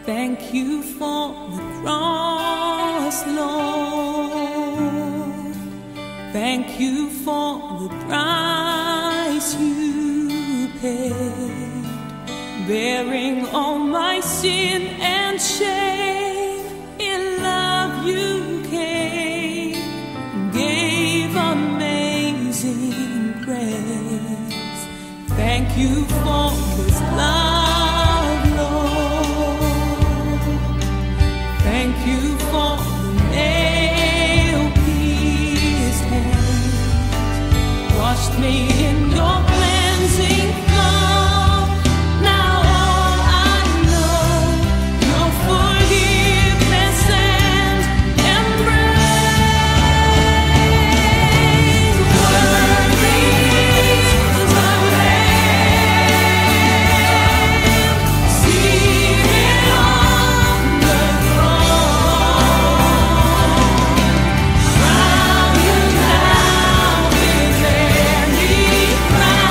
Thank you for the cross, Lord. Thank you for the price you paid, bearing all my sin and shame. In love you came and gave amazing grace. Thank you for this love, Lord. Thank you for the nail-pierced hands, washed me in your cleansing flow. Now all I know, your forgiveness and embrace. Worthy is the Lamb, seated on the throne. Crown you now with every crown.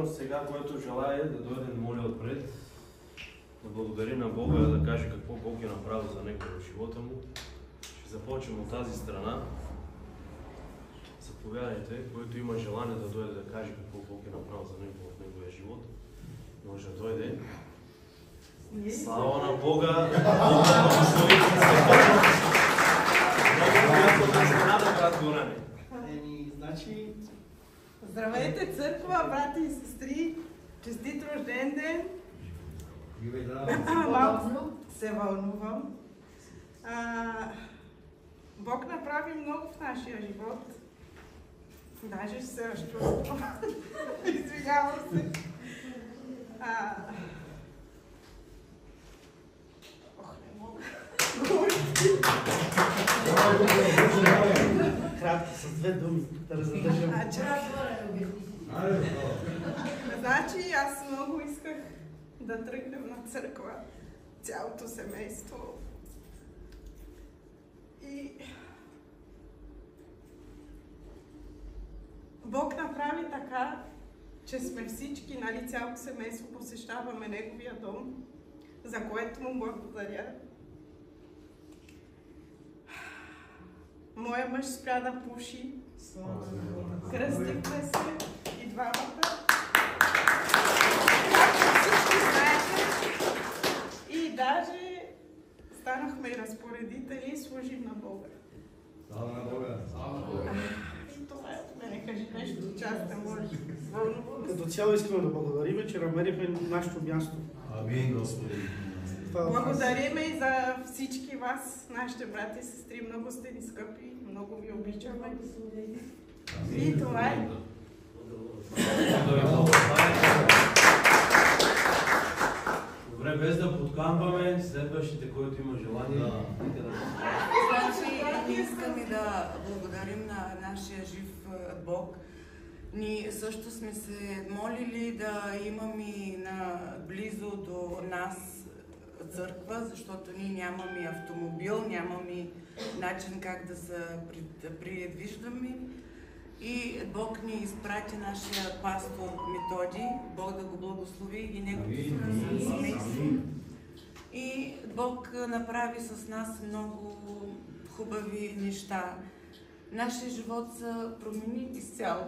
сега, който желая да дойде да моля отпред, да благодари на Бога, да каже какво Бог е направил за него в живота му. Ще започнем от тази страна. Заповядайте, който има желание да дойде да каже какво Бог е направил за него в неговия живот, може да дойде. Слава на Бога! Бог да благослови Значи, здравейте, църква, брати и сестри! Честит рожден ден! Малко се вълнувам. Бог направи много в нашия живот. Даже ще се разчувствам. Извинявам се. Не мога. Кратко, с две думи, да разтържам. Значи, аз много исках да тръгнем на църква, цялото семейство. И Бог направи така, че сме всички, нали, цялото семейство посещаваме Неговия дом, за което му благодаря. Моя мъж спря да пуши. Кръстихме се и двамата. Както всички знаете. И даже станахме разпоредители и служим на Бога. Слава на Бога! И това е от мене. Кажи нещо, че аз не може. Като цяло искаме да благодарим, че намерихме нашето място. Амин, Господи! Благодариме и за всички вас, нашите брати и сестри. Много сте ни скъпи, много ви обичаме. И това е. Добре, без да подкамваме, следващите, който има желание. Значи, ние искаме да благодарим на нашия жив Бог. Ние също сме се молили да имаме близо до нас църква, защото ние нямаме автомобил, нямаме начин как да се придвижваме. И Бог ни изпрати нашия пастор Методи, Бог да го благослови и неговото семейство. И Бог направи с нас много хубави неща. Нашия живот се промени изцяло.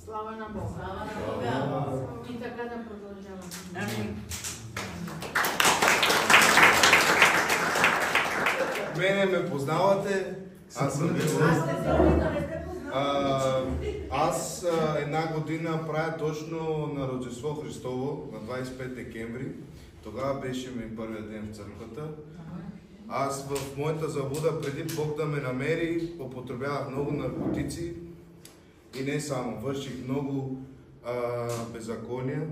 Слава на Бога! Слава на Бога! И така да продължаваме. Амин. Мене ме познавате. Аз съм Аз една година правя точно на Рождество Христово, на 25 декември. Тогава беше ми първият ден в църквата. Аз в моята заблуда, преди Бог да ме намери, употребявах много наркотици и не само. Върших много беззакония.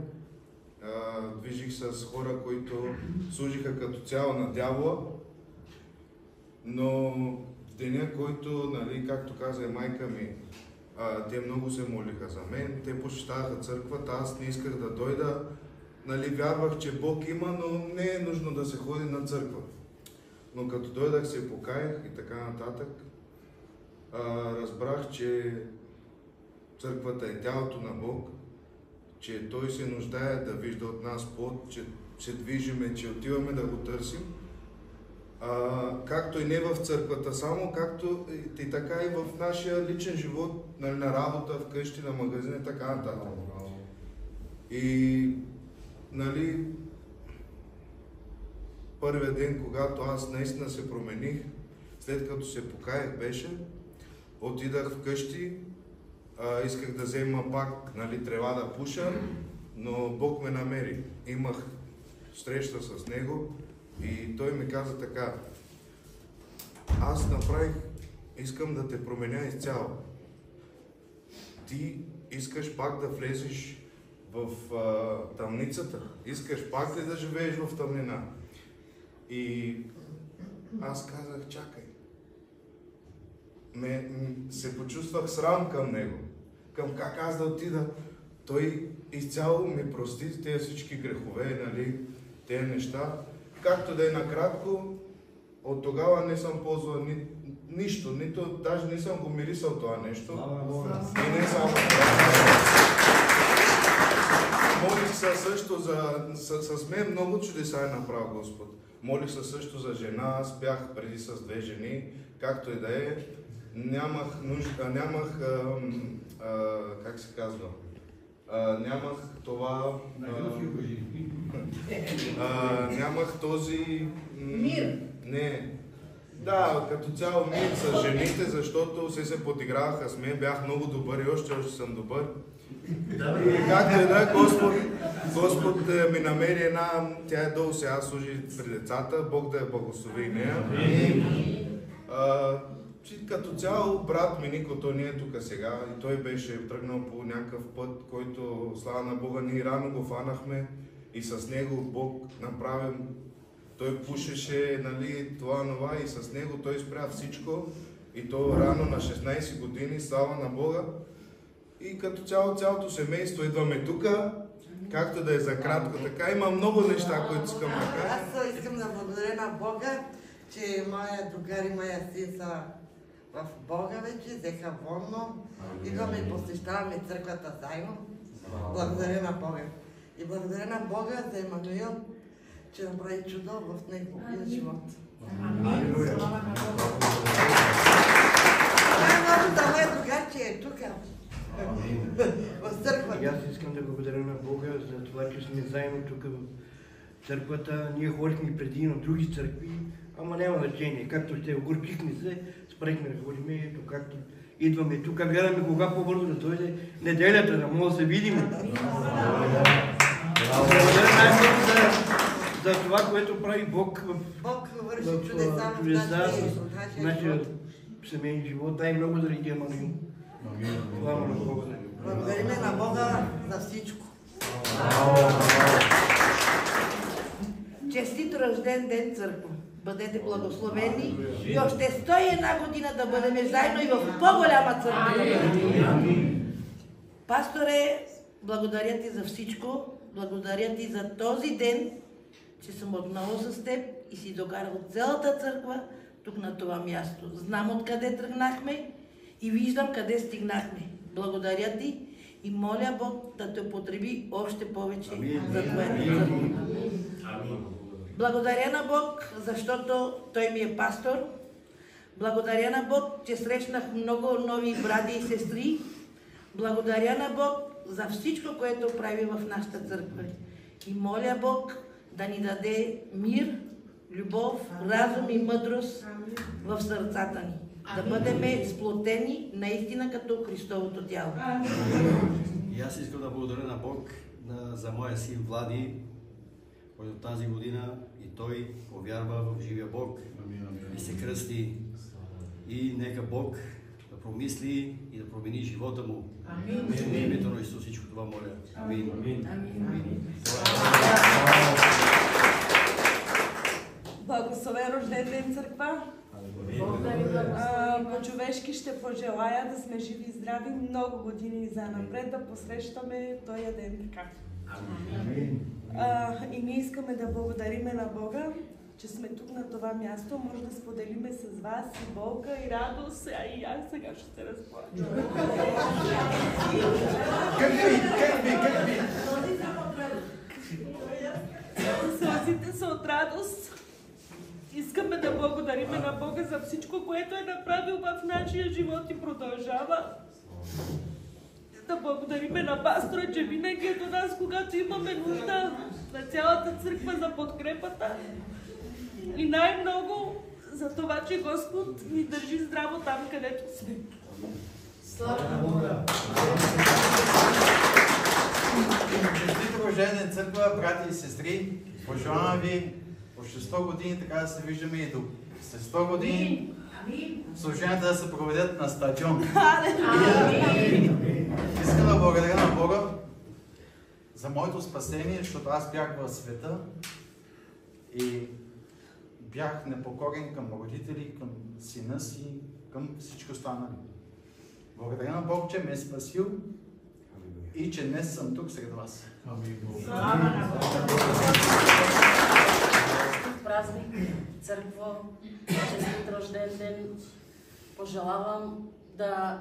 Движих с хора, които служиха като цяло на дявола. Но в деня, който, нали, както каза и майка ми, те много се молиха за мен, те посещаваха църквата, аз не исках да дойда. Нали, вярвах, че Бог има, но не е нужно да се ходи на църква. Но като дойдах, се покаях и така нататък, разбрах, че църквата е тялото на Бог, че Той се нуждае да вижда от нас плод, че се движиме, че отиваме да го търсим. Както и не в църквата само, както и така и в нашия личен живот, нали, на работа, вкъщи, на магазин и така нататък. И, нали, първият ден, когато аз наистина се промених, след като се покаях беше, отидах вкъщи, исках да взема пак, нали, трева да пуша, но Бог ме намери. Имах среща с Него и Той ми каза така: аз направих, искам да те променя изцяло. Ти искаш пак да влезеш в тъмницата? Искаш пак ли да живееш в тъмнина? И аз казах: чакай. Се почувствах срам към Него. Към как аз да отида. Той изцяло ми прости тези всички грехове, нали, тези неща. Както да е накратко, от тогава не съм ползвал нищо, даже не съм го мирисал това нещо. И не само това. Молих се също с мен много чудеса е направил Господ. Молих се също за жена, аз бях преди с 2 жени, както и да е. Нямах, как се казва, нямах това... нямах този... Мир. Не. Да, като цяло мир с жените, защото се подиграваха с мен, бях много добър и още съм добър. И както и да, Господ ми намери една, тя е долу сега, служи при децата, Бог да я благослови нея. Като цяло, брат ми Нико, той не е тук сега и той беше тръгнал по някакъв път, който, слава на Бога, ние рано го фанахме и с него Бог направи. Той пушеше, нали, това и с него той спря всичко и то рано на 16 години, слава на Бога. И като цялото семейство идваме тук, както да е за кратко, така има много неща, които искам да кажа. Аз искам да благодаря на Бога, че моя другар и моя син са в Бога вече, взеха волно, идваме и посещаваме църквата заедно. Благодаря на Бога. И благодаря на Бога за Емануил, че направи чудо в неговия живот. Амин. Най-новата моя другар, че е тук. В църквата. И аз искам да благодаря на Бога за това, че сме заедно тук в църквата. Ние ходихме преди на други църкви, ама няма значение. Както ще огорчихме се, спрехме да ходим, ето както идваме тук, гледаме кога по-бързо да дойде неделята, да може да се видим. Благодаря най-много за това, което прави Бог Бог върши чудеса в нашия семейен живот. Дай много заради Емануил. Слава на Бога. Благодариме на Бога за всичко. Честит рожден ден, църква! Бъдете благословени и още 101 година да бъдем заедно и в по-голяма църква. Пасторе, благодаря ти за всичко. Благодаря ти за този ден, че съм отново с теб и си докарал цялата църква тук на това място. Знам откъде тръгнахме и виждам къде стигнахме. Благодаря ти и моля Бог да те употреби още повече за твоята църква. Благодаря на Бог, защото Той ми е пастор. Благодаря на Бог, че срещнах много нови бради и сестри. Благодаря на Бог за всичко, което прави в нашата църква. И моля Бог да ни даде мир, любов, разум и мъдрост в сърцата ни. Да бъдем сплотени наистина като Христовото тяло. И аз искам да благодаря на Бог за моя син Влади, който тази година и той повярва в живия Бог и се кръсти. И нека Бог да промисли и да промени живота му. В името на Исус всичко това моля. Амин. Благословен рожден ден, църква! По-човешки ще пожелая да сме живи и здрави много години за напред, да посрещаме този ден така. И ние искаме да благодариме на Бога, че сме тук на това място. Може да споделиме с вас и болка, и радост, а и аз сега ще се разплача. Какви? Сълзите са от радост. Искаме да благодариме на Бога за всичко, което е направил в нашия живот и продължава. Да благодариме на пастора, че винаги е до нас, когато имаме нужда, на цялата църква за подкрепата. И най-много за това, че Господ ни държи здраво там, където сме. Слава на Бога! Честито рожден ден, църква, брати и сестри! Пожелавам ви още 100 години, така да се виждаме и до след 100 години служенията да се проведат на стадион. Искам да благодаря на Бога за моето спасение, защото аз бях в света и бях непокорен към родители, към сина си, към всичко останали. Благодаря на Бог, че ме е спасил и че днес съм тук сред вас. Празник, църква, честит рожден ден. Пожелавам да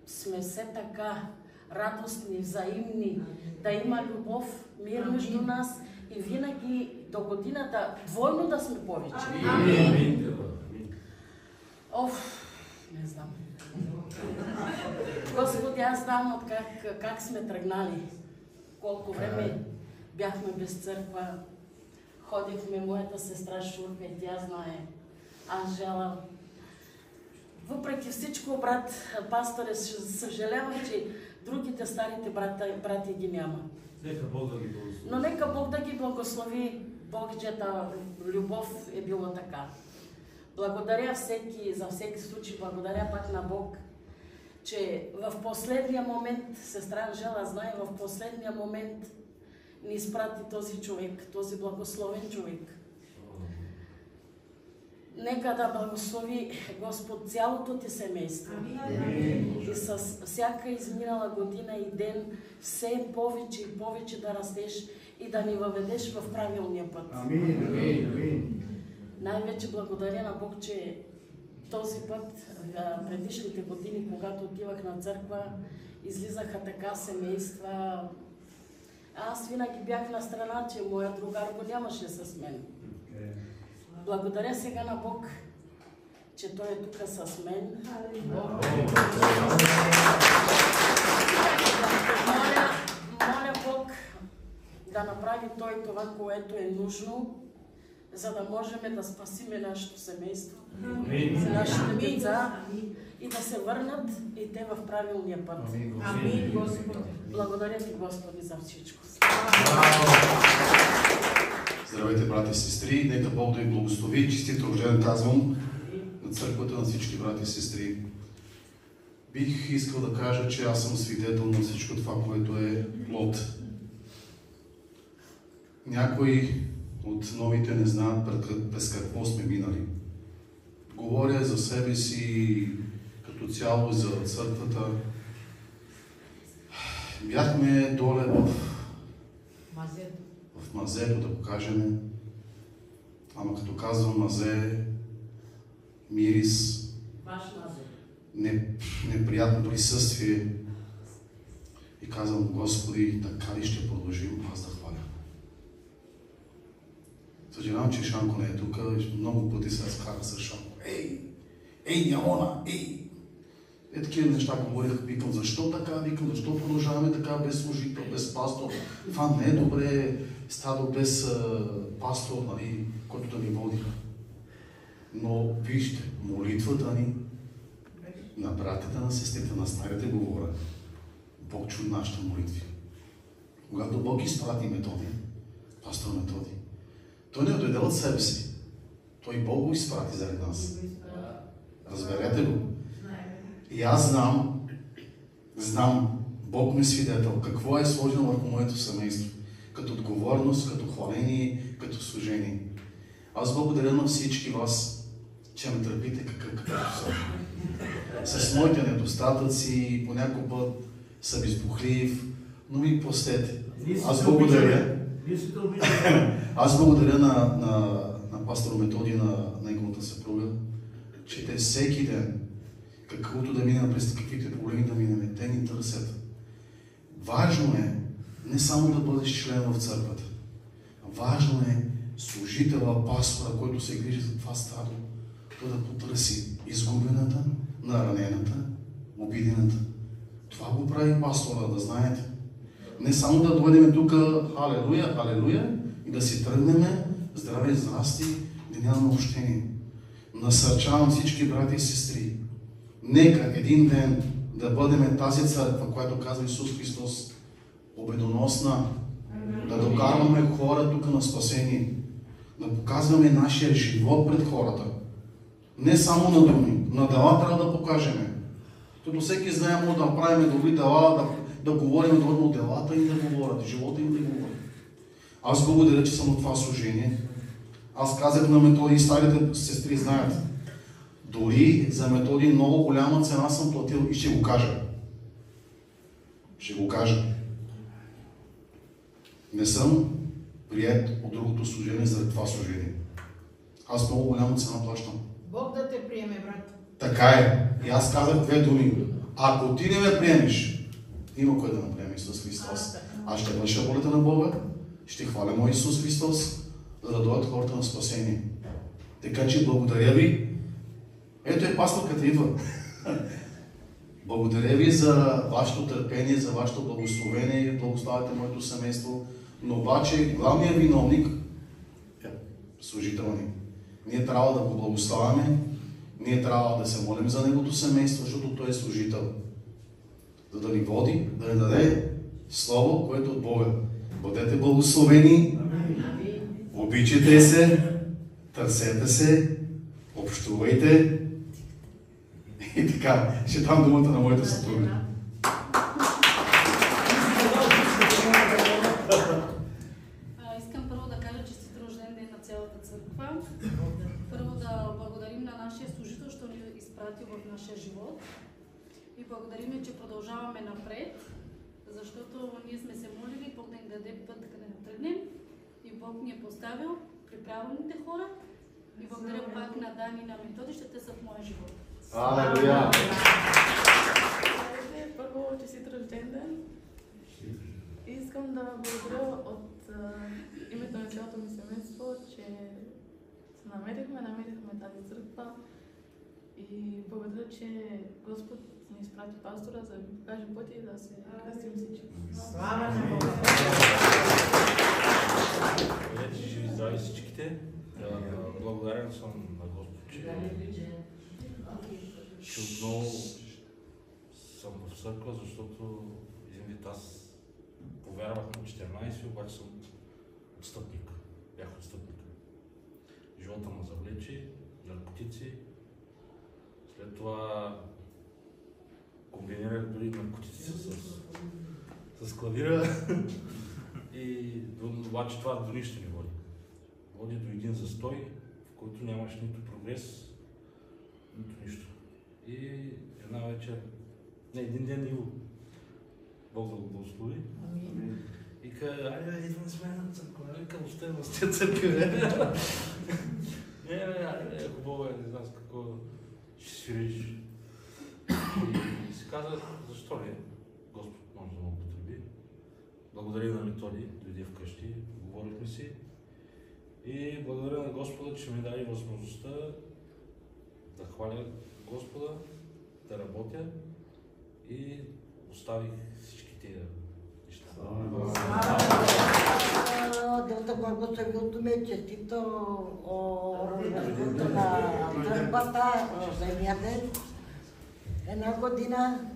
сме все така радостни, взаимни, да има любов, мир между нас и винаги до годината двойно да сме повече. Не знам. Господи, аз знам от как сме тръгнали, колко време бяхме без църква, ходихме, моята сестра Шурка и тя знае, Анжела. Въпреки всичко, брат пасторе, съжалявам, че другите старите брати ги няма. Нека Бог да ги благослови. Но нека Бог да ги благослови. Богчета любов е било така. Благодаря за всеки случай, благодаря пак на Бог, че в последния момент, сестра Анжела знае, в последния момент ни изпрати този човек, този благословен човек. Нека да благослови Господ цялото ти семейство. И с всяка изминала година и ден все повече и повече да растеш и да ни въведеш в правилния път. Най-вече благодаря на Бог, че този път, предишните години, когато отивах на църква, излизаха така семейства. Аз винаги бях на страна, че моя другар го нямаше с мен. Благодаря сега на Бог, че Той е тук с мен. Моля Бог да направи Той това, което е нужно, за да можем да спасиме нашето семейство, нашите деца и да се върнат и те в правилния път. Амин, Господи. Благодаря ти, Господи, за всичко. Здравейте, брати и сестри! Нека Бог да ви благослови. Честит рожден казвам на църквата, на всички брати и сестри. Бих искал да кажа, че аз съм свидетел на всичко това, което е плод. Някои от новите не знаят през какво сме минали. Говоря за себе си като цяло, за църквата. Бяхме доле в мазето, да покажем. Ама като казвам мазе, мирис, неприятно присъствие. И казвам, Господи, така ли ще продължим аз да хваля? Съжалявам, че Шанко не е тук. Много пъти се разкара с Шанко. Ей, нямона, ей! Е, такива неща говорих, викам, защо така, викам, защо продължаваме така без служител, без пастор? Това не е добре, стадо без пастор, нали, който да ни води. Но вижте, молитвата ни, на братята, на сестрите, на старите говоря, Бог чу нашите молитви. Когато Бог изпрати Методи, пастор Методи, той не дойде от себе си. Той Бог го изпрати заради нас. Разберете го. И аз знам, Бог ми свидетел, какво е сложено върху моето семейство. Като отговорност, като хваление, като служение. Аз благодаря на всички вас, че ме търпите какъвто съм. С моите недостатъци, понякога път съм избухлив, но ми простете. Аз благодаря. Аз благодаря на пастор Методи, на неговата съпруга, че те всеки ден, каквото да минем, през каквито проблеми да минем, те ни търсят. Важно е не само да бъдеш член в църквата. Важно е служителя, пастора, който се грижи за това стадо, да потърси изгубената, наранената, обидената. Това го прави пастора, да знаете. Не само да дойдем тук, халелуя, халелуя, и да си тръгнем здраве, здрасти, да нямаме общение. Насърчавам всички брати и сестри. Нека един ден да бъдем тази църква, която казва Исус Христос, победоносна, да докарваме хора тук на спасение, да показваме нашия живот пред хората. Не само на думи, на дела трябва да покажем. Като всеки знае, може да правим добри дела, да говорим добро делата им да говорят, живота им да говорят. Аз благодаря, че съм от това служение. Аз казах на Методи и старите сестри знаят. Дори за Методи много голяма цена съм платил и ще го кажа. Ще го кажа. Не съм прият от другото служение заради това служение. Аз много голяма цена плащам. Бог да те приеме, брат. Така е. И аз казах две думи. Ако ти не ме приемеш, Има кой да направим Исус Христос. Аз ще върша волята на Бога, ще хваля мой Исус Христос, за да дойдат хората на спасение. Така че благодаря ви. Ето е пасторката идва. Благодаря ви за вашето търпение, за вашето благословение, благославяте моето семейство. Но обаче главният виновник е служител ни. Ние трябва да го благославяме, ние трябва да се молим за неговото семейство, защото той е служител. За да ни води, да ни даде слово, което е от Бога. Бъдете благословени, обичайте се, търсете се, общувайте. И така, ще дам думата на моята съпруга. Искам първо да кажа честит рожден ден на цялата църква. Първо да благодарим на нашия служител, що ни изпрати в нашия живот. И благодарим, че продължаваме напред, защото ние сме се молили Бог да ни даде път къде да тръгнем. И Бог ни е поставил при правилните хора. И благодаря пак на Дани и на Методи, ще те са в моя живот. Алелуя! Първо, честит рожден ден. Искам да благодаря от името на цялото ми семейство, че се намерихме тази църква и благодаря, че Господ ни изпрати пастора, за да ни покаже пътя и да се кръстим всички. Слава на Бога! Бъдете живи, здрави всичките. Благодарен съм на Господ, че отново съм в църква, защото един вид аз повярвах на 14, обаче съм отстъпник. Бях отстъпник. Живота ме завлече, наркотици. След това комбинирах дори наркотици с клавира. И обаче това до нищо не води. Води до един застой, в който нямаш нито прогрес, нито нищо. И една вечер, един ден Иво, Бог да го благослови. И каза, айде, идваме с мен на църква, вика, оставим с тези църкви. Не, хубаво е, не знам с какво ще свириш. И си казах, защо не? Господ може да ме употреби. Благодаря на Методи, дойде вкъщи, говорихме си. И благодаря на Господа, че ми даде възможността да хваля Господа, да работя и оставих всички тези неща. Да благословил ме честито рождението на църквата, рождения ден, една година.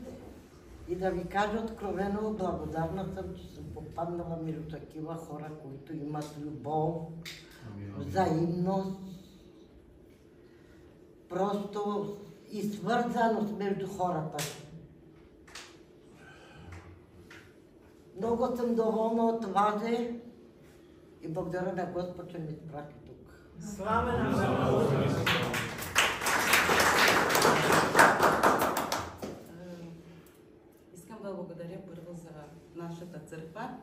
И да ви кажа откровено, благодарна съм, че съм попаднала между такива хора, които имат любов, взаимност, просто и свързаност между хората. Много съм доволна от вас и благодаря на Господ, че ми изпрати тук. Слава на Бога! Искам да благодаря първо за нашата църква.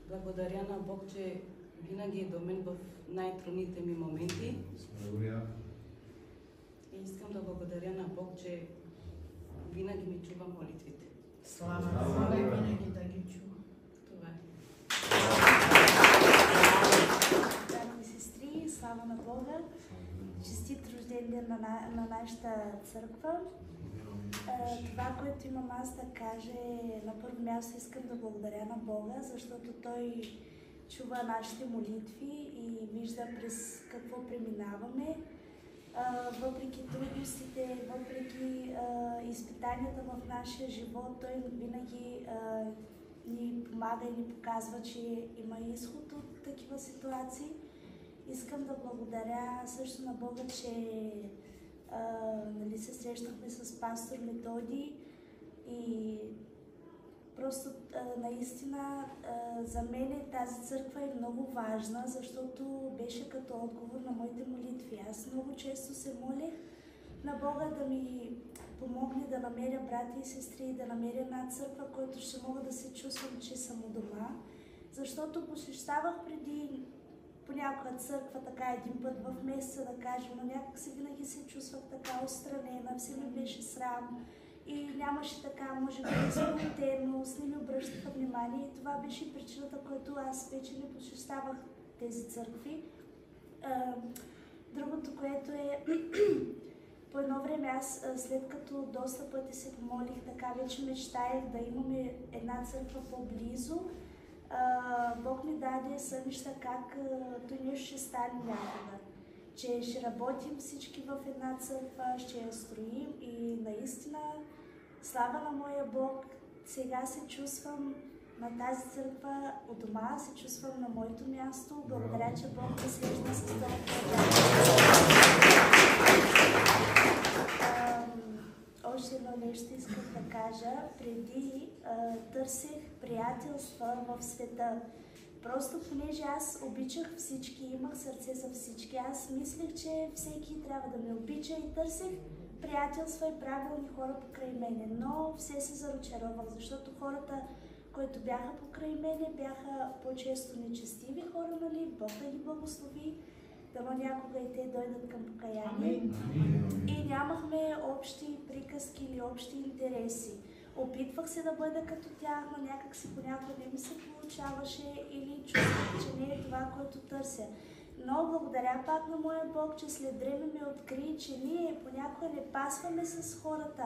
Благодаря на Бог, че винаги е до мен в най-трудните ми моменти. И искам да благодаря на Бог, че винаги ми чува молитвите. Слава на Бога и винаги да ги чува. Това е. Братни и сестри, слава на Бога. Честит рожден ден на нашата църква. Това, което имам аз да кажа е, на първо място искам да благодаря на Бога, защото Той чува нашите молитви и вижда през какво преминаваме. Въпреки трудностите, въпреки изпитанията в нашия живот, Той винаги ни помага и ни показва, че има изход от такива ситуации. Искам да благодаря също на Бога, че се срещнахме с пастор Методи и просто наистина за мен тази църква е много важна, защото беше като отговор на моите молитви. Аз много често се молех на Бога да ми помогне да намеря брати и сестри, да намеря една църква, която ще мога да се чувствам, че съм у дома, защото посещавах преди понякога църква така един път в месеца, да кажем, но някак си винаги се чувствах така отстранена, все ми беше срам и нямаше така, може би, изпълнителност, не ми обръщаха внимание и това беше причината, която аз вече не посещавах тези църкви. Другото, което е, по едно време аз, след като доста пъти се помолих, така вече мечтаях да имаме една църква по-близо, Бог ми даде съвеща как той нещо ще стане някога. Че ще работим всички в една църква, ще я строим и наистина, слава на моя Бог, сега се чувствам на тази църква у дома, се чувствам на моето място. Благодаря, че Бог ме срещна с това. Още едно нещо искам да кажа. Преди търсех приятелства в света. Просто понеже аз обичах всички, имах сърце за всички, аз мислех, че всеки трябва да ме обича и търсех приятелства и правилни хора покрай мене. Но все се зарочаровах, защото хората, които бяха покрай мене, бяха по-често нечестиви хора, нали? Бог да ги благослови, дано някога и те дойдат към покаяние. И нямахме общи приказки или общи интереси. Опитвах се да бъда като тях, но някак си понякога не ми се получаваше или чувствах, че не е това, което търся. Но благодаря пак на моя Бог, че след време ме откри, че ние понякога не пасваме с хората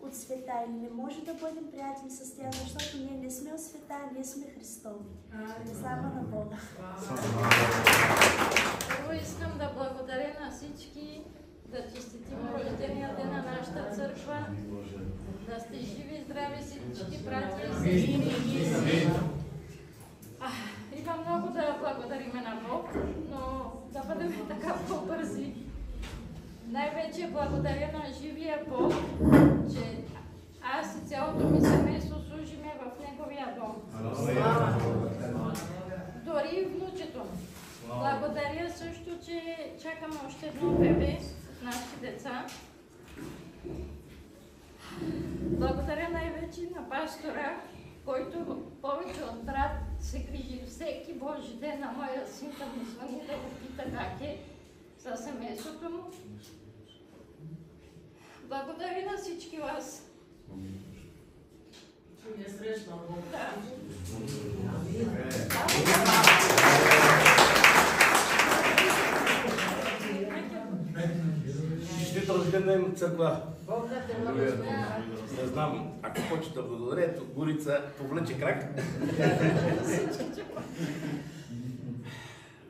от света или не може да бъдем приятели с тях, защото ние не сме от света, ние сме Христови. Слава на Бога! Първо искам да благодаря на всички, да честитим рождения ден на нашата църква, да сте живи и здрави всички братя и сестри. Има много да благодариме на Бог, но да бъдем така по-бързи. Най-вече благодаря на живия Бог, че аз и цялото ми семейство служиме в Неговия дом. Дори и внучето ми. Благодаря също, че чакаме още едно бебе от нашите деца. Благодаря най-вече на пастора, който повече от брат се грижи всеки Божи ден на моя син, да ми звъни да го пита как е за семейството му. Благодаря на всички вас. Ще ни срещна Бог. Да. Честит рожден ден, църква! Бог да те благослови. Не знам, ако хоче да благодаря, ето Горица повлече крак.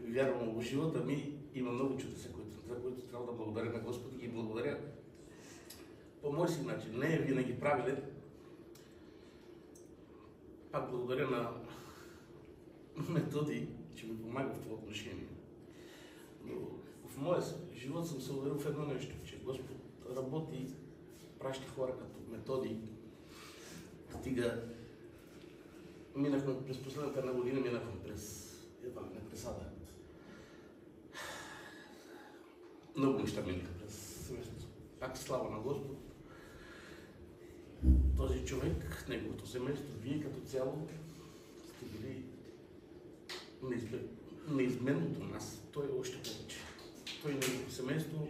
Вярвам, в живота ми има много чудеса, за които трябва да благодаря на Господи и благодаря по мой си начин. Не е винаги правилен. Пак благодаря на Методи, че ми помага в това отношение. Но в моя живот съм се уверил в едно нещо, че Господ работи, праща хора като Методи. Стига, минахме през последната една година, минахме през Ада. Много неща минаха през семейството. Пак слава на Господ. Този човек, неговото семейство, вие като цяло сте били неизменното нас. Той е още повече. Той и неговото семейство,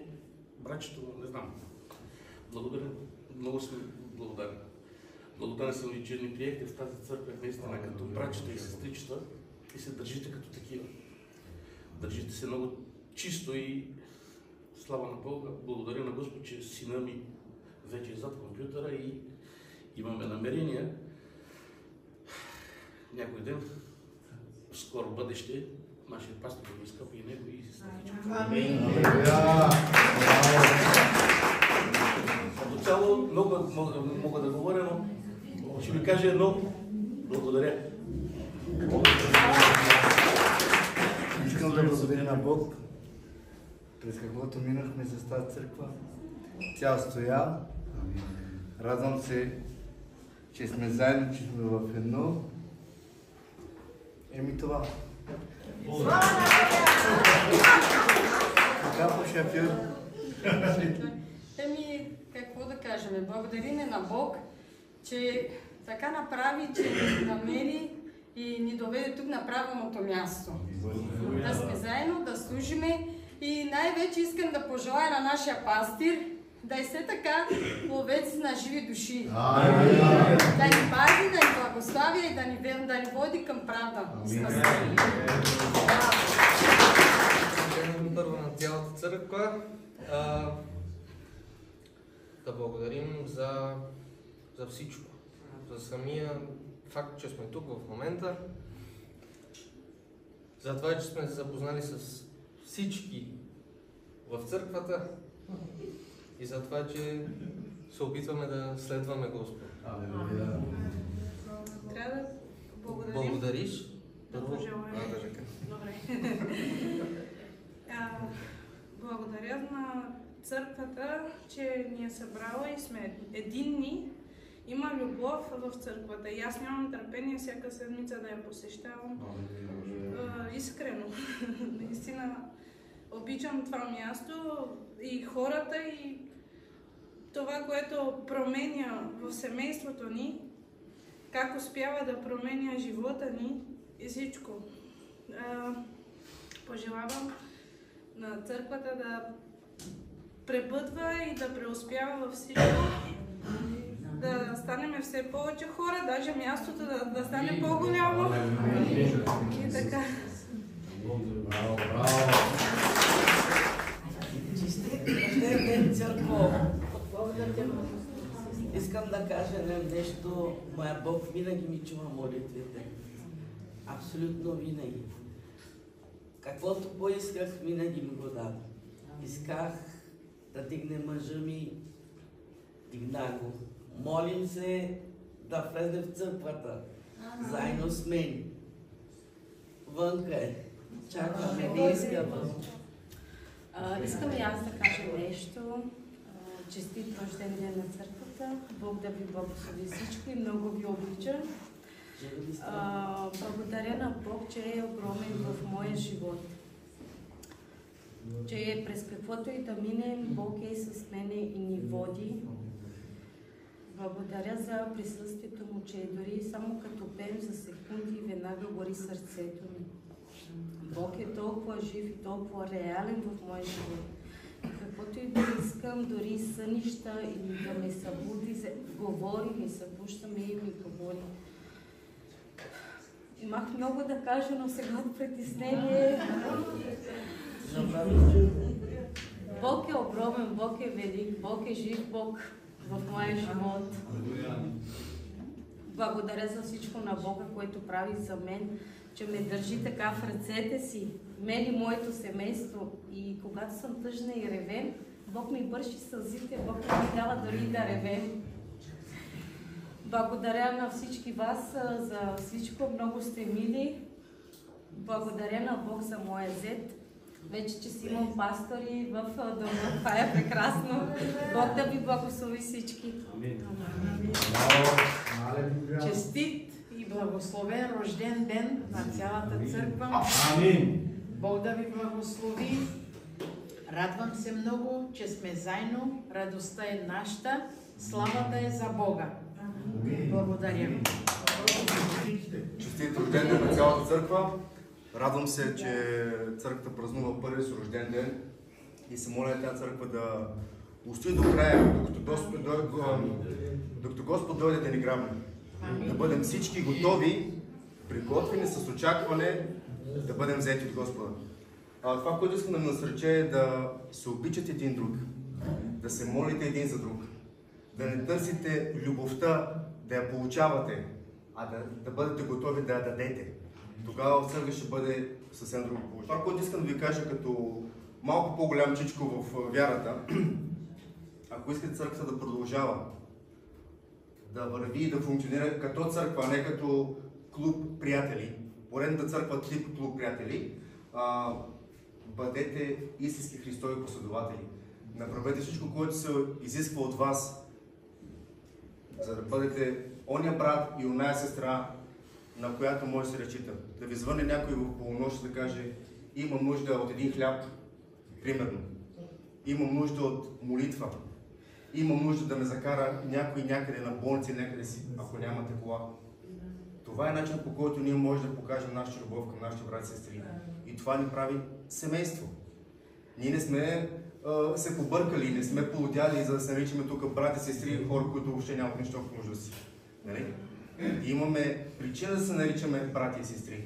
братчето, не знам. Благодаря, много съм благодарен. Благодарен съм ви, че ни приехте в тази църква наистина като братчета и сестричета и се държите като такива. Държите се много чисто и слава на Бога. Благодаря на Господ, че сина ми вече е зад компютъра и имаме намерение някой ден, в скоро бъдеще, нашия пастор да го изкъпи и него и сестричка. Амин! Като цяло много мога да говоря, но ще ви кажа едно. Благодаря. Искам да благодаря на Бог, през каквото минахме с тази църква. Тя стоя. Радвам се, че сме заедно, че сме в едно. Еми това. Така по шофьор. Еми, какво да кажем? Благодариме на Бог, че така направи, че ни намери и ни доведе тук на правилното място. Да сме заедно, да служиме и най-вече искам да пожелая на нашия пастир да е все така ловец на живи души. Амин. Да ни пази, да ни благославя и да ни води към правда. Спасение. Първо на цялата църква. Да благодарим за всичко. За самия факт, че сме тук в момента. За това, че сме се запознали с всички в църквата. И за това, че се опитваме да следваме Господа. Трябва да благодарим. Благодариш? Да пожелаем. Добре. Благодаря на църквата, че ни е събрала и сме единни. Има любов в църквата и аз нямам търпение всяка седмица да я посещавам. Искрено. Наистина обичам това място и хората и това, което променя в семейството ни, как успява да променя живота ни и всичко. Пожелавам на църквата да пребъдва и да преуспява във всичко, да станем все повече хора, даже мястото да стане по-голямо. И така. Честит църква! Искам да кажа нещо. Моя Бог винаги ми чува молитвите. Абсолютно винаги. Каквото поисках, винаги ми го даде. Исках да дигне мъжа ми, дигна го. Молим се да влезе в църквата, заедно с мен. Вънка е. Чакаме, не искаме. Искам и аз да кажа нещо. Честит рожден ден на църквата. Бог да ви благослови всичко и много ви обича. Благодаря на Бог, че е огромен в моя живот. Че през каквото и да минем, Бог е с мене и ни води. Благодаря за присъствието му, че дори само като пеем за секунди, веднага гори сърцето ми. Бог е толкова жив и толкова реален в моя живот. Каквото и да искам, дори сънища или да ме събуди, говори ми, събуждаме и ми говори. Имах много да кажа, но сега от притеснение. Бог е огромен, Бог е велик, Бог е жив Бог в моя живот. Благодаря за всичко на Бога, което прави за мен, че ме държи така в ръцете си, мен и моето семейство. И когато съм тъжна и ревем, Бог ми бърши сълзите, Бог ми дава дори да ревем. Благодаря на всички вас за всичко, много сте мили. Благодаря на Бог за моя зет. Вече, че си имам пастори в дома. Това е прекрасно. Бог да ви благослови всички. Честит и благословен рожден ден на цялата църква. Амин. Бог да ви благослови. Радвам се много, че сме заедно. Радостта е нашата. Славата е за Бога. Благодаря. Честит рожден ден на цялата църква. Радвам се, че църквата празнува първи с рожден ден и се моля тази църква да устои до края, докато Господ дойде да ни грабне. Да бъдем всички готови, приготвени с очакване да бъдем взети от Господа. Това, което искам да ме насрече е да се обичате един друг, да се молите един за друг, да не търсите любовта, да я получавате, а да бъдете готови да я дадете. Тогава в църква ще бъде съвсем друго положение. Това, което искам да ви кажа като малко по-голям чичко в вярата, ако искате църквата да продължава, да върви и да функционира като църква, а не като клуб приятели, поредната църква тип клуб приятели, бъдете истински Христови последователи. Направете всичко, което се изисква от вас, за да бъдете ония брат и оная сестра, на която може да се разчита. Да ви звъне някой в полунощ да каже: имам нужда от един хляб, примерно. Имам нужда от молитва. Имам нужда да ме закара някой някъде на болница, някъде си, ако нямате кола. Това е начин, по който ние можем да покажем нашата любов към нашите брати и сестри. И това ни прави семейство. Ние не сме се побъркали, не сме полудяли, за да се наричаме тук брати, сестри и хора, които въобще нямат нищо в помежду си. Нали? Имаме причина да се наричаме брати и сестри.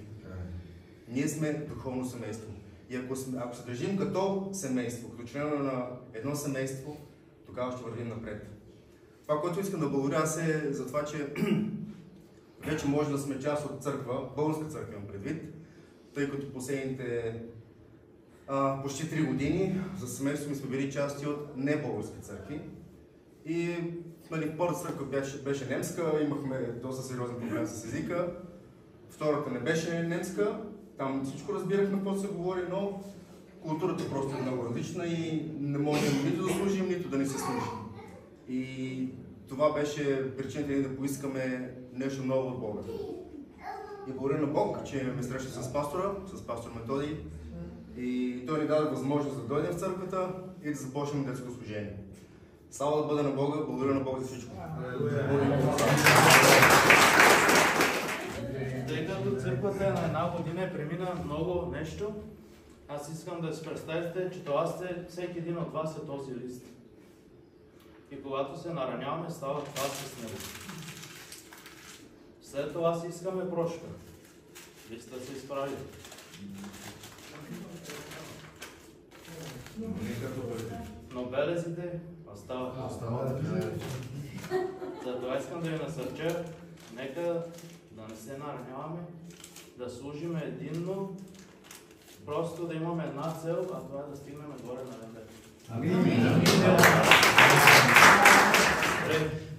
Ние сме духовно семейство. И ако се държим като семейство, като членове на едно семейство, тогава ще вървим напред. Това, което искам да благодаря аз е за това, че вече може да сме част от църква, българска църква имам предвид, тъй като последните почти 3 години за семейството ми сме били части от небългарски църкви. И първата църква беше немска, имахме доста сериозен проблем с езика. Втората не беше немска, там всичко разбирахме какво се говори, но културата просто е много различна и не можем нито да служим, нито да не се служим. И това беше причината ни да поискаме нещо ново от Бога. И благодаря на Бог, че ме среща с пастор Методий. И той ни даде възможност да дойдем в църквата и да започнем детско служение. Слава да бъде на Бога, благодаря на Бога за всичко. Тъй като църквата на една година премина много нещо, аз искам да си представите, че това всеки един от вас е този лист. И когато се нараняваме, става това с него. След това си искаме прошка. Листа се изправи. Но белезите остават. Затова искам да ви насърча, нека да не се нараняваме, да служим единно, просто да имаме една цел, а това е да стигнем горе на небето.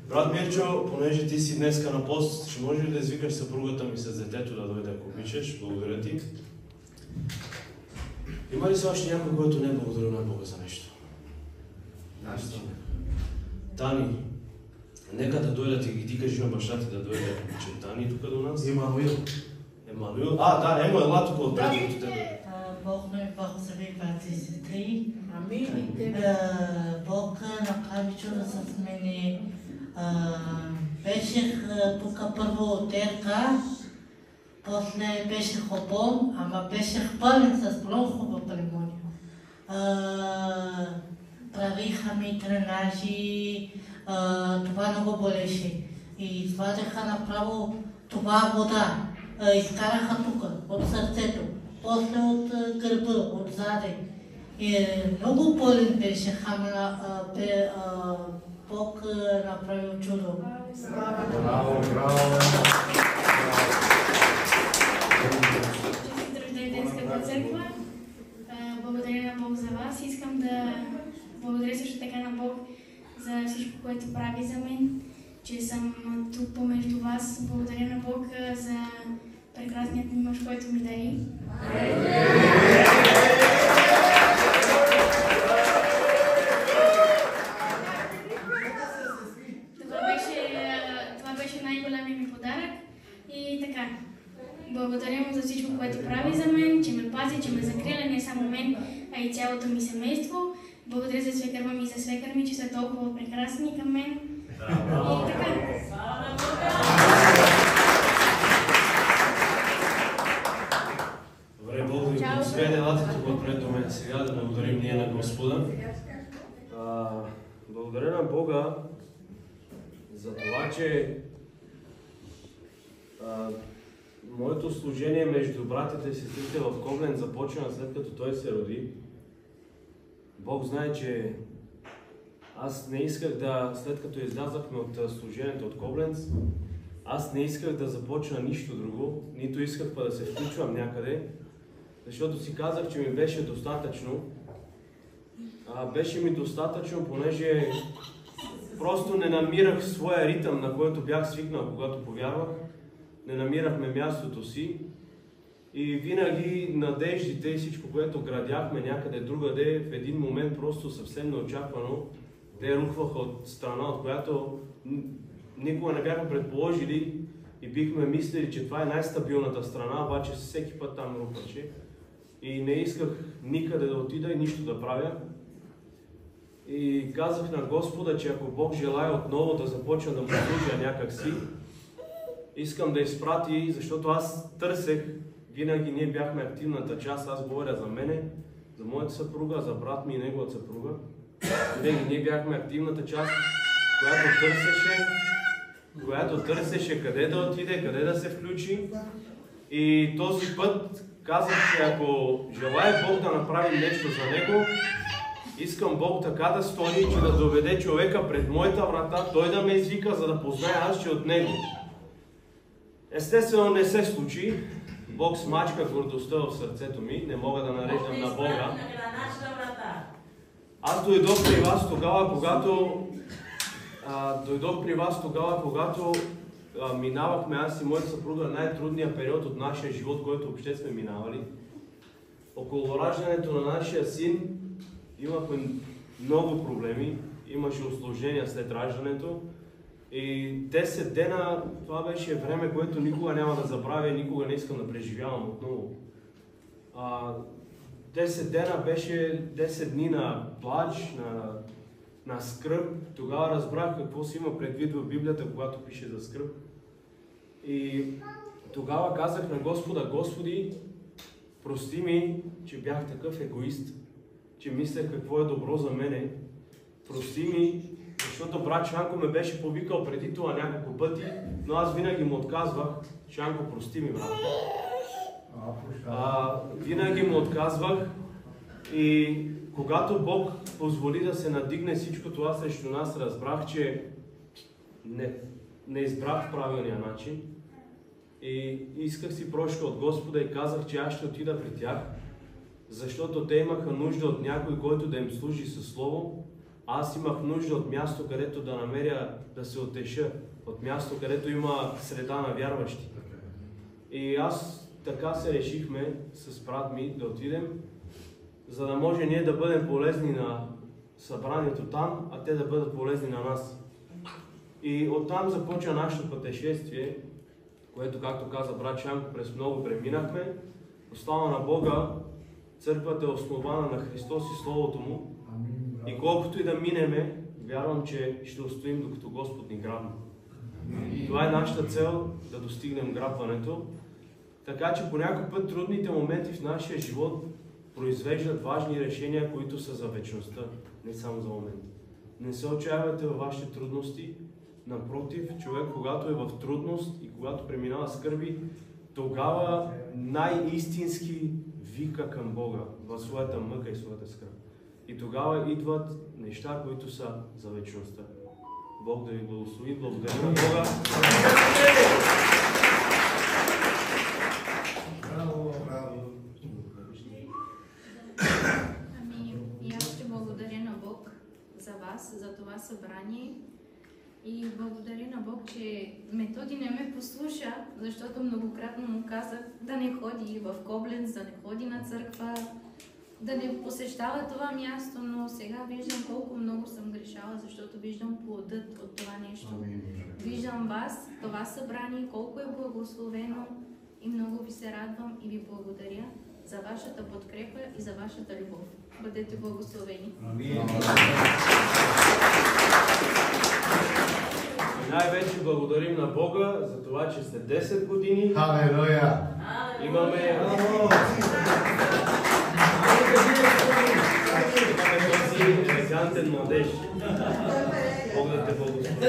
Брат Мирчо, понеже ти си днеска на пост, ще може ли да извикаш съпругата ми с детето да дойде, ако обичаш? Благодаря ти. Има ли се още някой, който не е благодарил на Бога за нещо? Тани, нека да дойдат и ти кажи на баща ти да дойде, ако обича. Тани тук до нас. Емануил. Емануил? Да, Емо, ела тук от преди от тебе. Бог ме благослови, брати и сестри. Амин. Бог направи чудо с мене. Беше тук първо от Ерка, после беше хубав, ама беше пълен с много хубава церемония. Правиха ми тренажи, това много болеше. И извадиха направо това вода. Изкараха тук, от сърцето, после от гърба, отзаде. И много болен беше хамна, Бог направил чудо. Браво, браво! Рожден скъпа църква. Благодаря на Бог за вас. Искам да благодаря също така на Бог за всичко, което прави за мен, че съм тук помежду вас. Благодаря на Бог за прекрасният ми мъж, който ми дари. Това беше най-големият ми подарък. И така, благодаря му за всичко, което прави за мен, че ме пази, че ме закриля, не само мен, а и цялото ми семейство. Благодаря за свекърва ми и за свекър ми, че са толкова прекрасни към мен. И така. Добре, Бог ви благослови, елате тук отпред до мен сега да благодарим ние на Господа. Благодаря на Бога за това, че моето служение между братята и сестрите в Кобленц започна след като той се роди. Бог знае, че аз не исках да, след като излязахме от служението от Кобленц, аз не исках да започна нищо друго, нито исках да се включвам някъде, защото си казах, че ми беше достатъчно. Беше ми достатъчно, понеже просто не намирах своя ритъм, на който бях свикнал, когато повярвах. Не намирахме мястото си и винаги надеждите и всичко, което градяхме някъде другаде, в един момент просто съвсем неочаквано те рухваха от страна, от която никога не бяха предположили и бихме мислили, че това е най-стабилната страна, обаче всеки път там рухваше. И не исках никъде да отида и нищо да правя. И казах на Господа, че ако Бог желая отново да започна да му служа някакси, искам да изпрати, защото аз търсех, винаги ние бяхме активната част, аз говоря за мене, за моята съпруга, за брат ми и неговата съпруга. Винаги ние бяхме активната част, която търсеше къде да отиде, къде да се включи. И този път казах, че ако желая Бог да направи нещо за него, искам Бог така да стори, че да доведе човека пред моята врата, той да ме извика, за да познае аз, че от него. Естествено не се случи. Бог смачка гордостта в сърцето ми, не мога да нареждам на Бога. Аз дойдох при вас тогава, когато минавахме, аз и моята съпруга, най-трудния период от нашия живот, който въобще сме минавали. Около раждането на нашия син имахме много проблеми, имаше усложнения след раждането. И 10 дена, това беше време, което никога няма да забравя, никога не искам да преживявам отново. 10 дена беше 10 дни на плач, на скръб. Тогава разбрах какво си има предвид в Библията, когато пише за скръб. И тогава казах на Господа: Господи, прости ми, че бях такъв егоист, че мислех какво е добро за мене. Прости ми, защото брат Шанко ме беше повикал преди това няколко пъти, но аз винаги му отказвах. Шанко, прости ми, брат. Винаги му отказвах и когато Бог позволи да се надигне всичко това срещу нас, разбрах, че не избрах правилния начин и исках си прошка от Господа и казах, че аз ще отида при тях, защото те имаха нужда от някой, който да им служи със Слово. Аз имах нужда от място, където да намеря да се утеша, от място, където има среда на вярващи. И аз така се решихме с брат ми да отидем, за да може ние да бъдем полезни на събранието там, а те да бъдат полезни на нас. И оттам започва нашето пътешествие, което, както каза брат Шанко, през много преминахме. По слава на Бога, църквата е основана на Христос и Словото Му. И колкото и да минеме, вярвам, че ще устоим докато Господ ни грабне. Това е нашата цел, да достигнем грабването. Така че по някой път трудните моменти в нашия живот произвеждат важни решения, които са за вечността, не само за момент. Не се отчаявайте във вашите трудности. Напротив, човек, когато е в трудност и когато преминава скърби, тогава най-истински вика към Бога в своята мъка и своята скръб. И тогава идват неща, които са за вечността. Бог да ви благослови. Благодаря на Бога. И аз ще благодаря на Бог за вас, за това събрание. И благодаря на Бог, че Методи не ме послуша, защото многократно му казах да не ходи в Кобленц, да не ходи на църква, да не посещава това място, но сега виждам колко много съм грешала, защото виждам плодът от това нещо. Виждам вас, това събрание, колко е благословено и много ви се радвам и ви благодаря за вашата подкрепа и за вашата любов. Бъдете благословени. И най-вече благодарим на Бога за това, че след 10 години имаме този елегантен младеж. Бог да те благослови.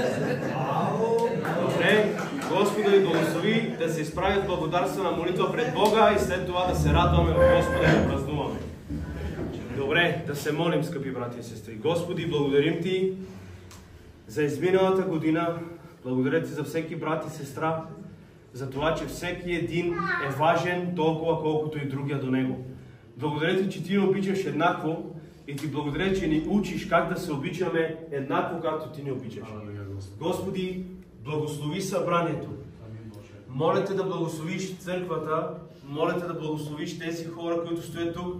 Добре, Господа ви благослови да се изправи от благодарствена молитва пред Бога и след това да се радваме в Господа и да празнуваме. Добре, да се молим, скъпи брати и сестри. Господи, благодарим Ти за изминалата година. Благодаря Ти за всеки брат и сестра, за това, че всеки един е важен толкова, колкото и другия до него. Благодаря Ти, че Ти ни обичаш еднакво и Ти благодаря, че ни учиш как да се обичаме еднакво, както Ти ни обичаш. Господи, благослови събранието. Моля Те да благословиш църквата, моля Те да благословиш тези хора, които стоят тук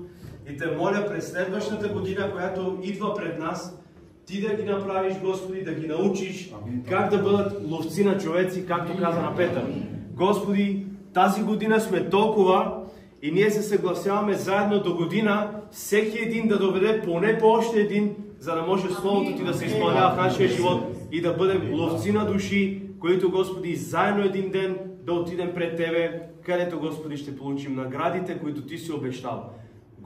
и Те моля през следващата година, която идва пред нас, Ти да ги направиш, Господи, да ги научиш как да бъдат ловци на човеци, както каза на Петър. Господи, тази година сме толкова и ние се съгласяваме заедно до година всеки един да доведе поне по още един, за да може Словото Ти да се изпълнява в нашия живот и да бъдем ловци на души, които, Господи, заедно един ден да отидем пред Тебе, където, Господи, ще получим наградите, които Ти си обещал.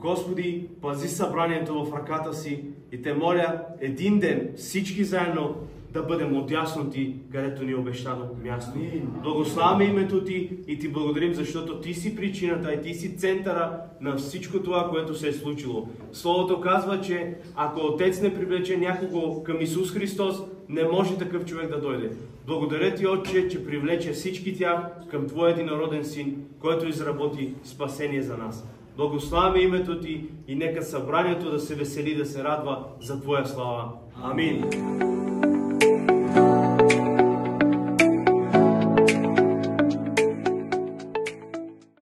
Господи, пази събранието в ръката си и те моля един ден всички заедно да бъдем отясно Ти, където ни е обещано място. Благославяме името Ти и Ти благодарим, защото Ти си причината и Ти си центъра на всичко това, което се е случило. Словото казва, че ако Отец не привлече някого към Исус Христос, не може такъв човек да дойде. Благодаря Ти, Отче, че привлече всички тях към Твоя единороден Син, който изработи спасение за нас. Благославяме името Ти и нека събранието да се весели, да се радва за Твоя слава. Амин.